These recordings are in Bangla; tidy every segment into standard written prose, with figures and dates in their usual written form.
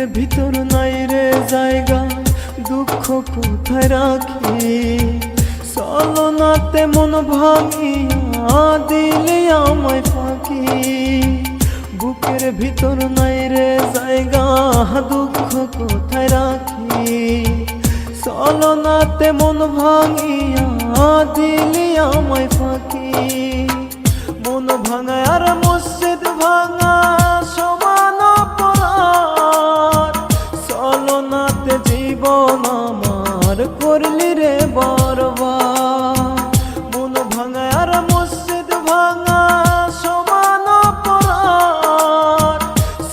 ভিতর নাই রে জায়গা, দুঃখ কোথায় রাখি। চলনাতে মন ভাঙিয়া দিলে আমায় ফাঁকি। বুকের ভিতর নাই রে জায়গা, দুঃখ কোথায় রাখি। চলনাতে মন ভাঙিয়া দিলে আমায় ফাঁকি। মন ভাঙা আর মসজিদ ভাঙা সমান অপরাধ। চলনাতে জীবন আমার করলি রে বরবাদ। মন ভাঙা আর মসজিদ ভাঙা সমান অপরাধ।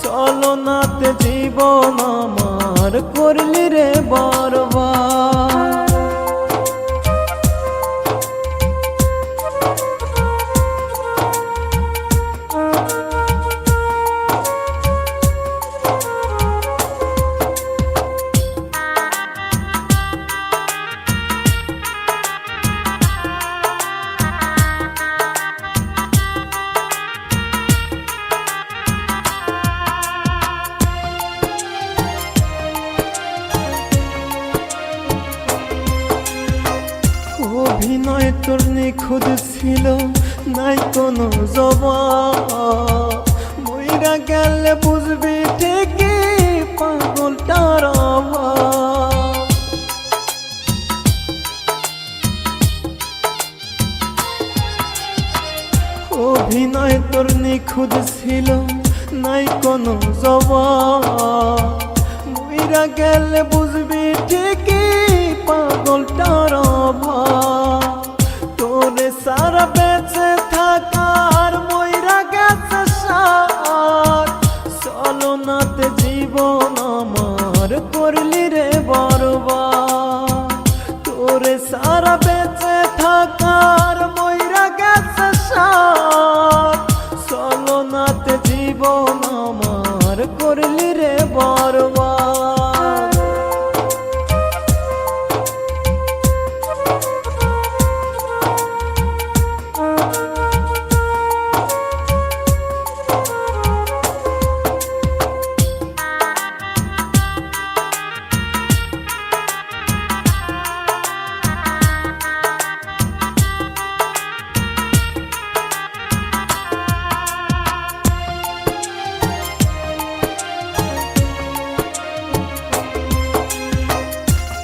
চলনাতে জীবন আমার করলি রে বরবাদ। অভিনয় তোর নিখুঁত ছিল, নাই কোনো জবাব। মইরা গেলে বুঝবি ঠিকই পাগলটার অভাব। অভিনয় তোর নিখুঁত ছিল, নাই কোনো জবাব। মইরা গেলে বুঝবি ঠিকই পাগলটার অভাব। তোরে সারা বেঁচে থাকার মইরা গেছে সার। চলনাতে জীবন আমার করলি রে বরবাদ। তোরে সারা বেঁচে থাকার মইরা গেছে সার। চলনাতে জীবন আমার করলি রে বরবাদ।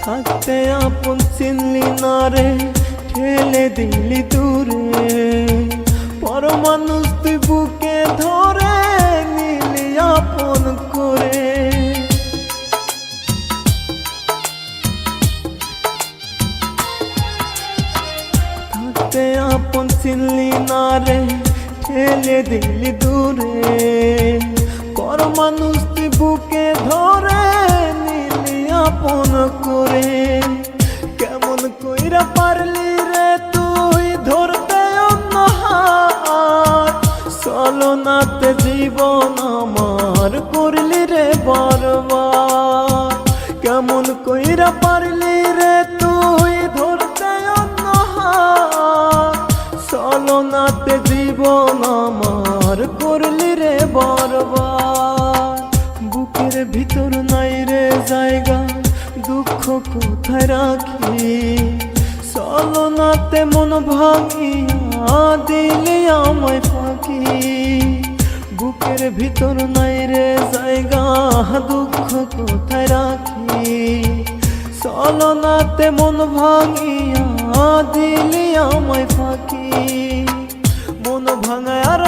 থাকতে আপন চিনলি না রে, ঠেলে দিলি দূরে। পর মানুষ তুই বুকে ধরে নিলি আপন করে। থাকতে আপন চিনলি না রে, ঠেলে দিলি দূরে। পর মানুষ তুই বুকে ধরে নিলি আপন করে। কেমন কইরা পারলি রে তুই ধরতে অন্য হাত। চলনাতে জীবন আমার করলি রে বরবাদ। কেমন কইরা পারলি রে তুই ধরতে অন্য হাত। চলনাতে জীবন আমার করলি রে বরবাদ। বুকের ভিতর নাই রে জায়গা, দুঃখ কোথায় রাখি। চলনাতে মন ভাঙিয়া দিলে আমায় ফাঁকি। বুকের ভিতর নাই রে জায়গা, দুঃখ কোথায় রাখি। চলনাতে মন ভাঙিয়া দিলে আমায় ফাঁকি। মন ভাঙা আর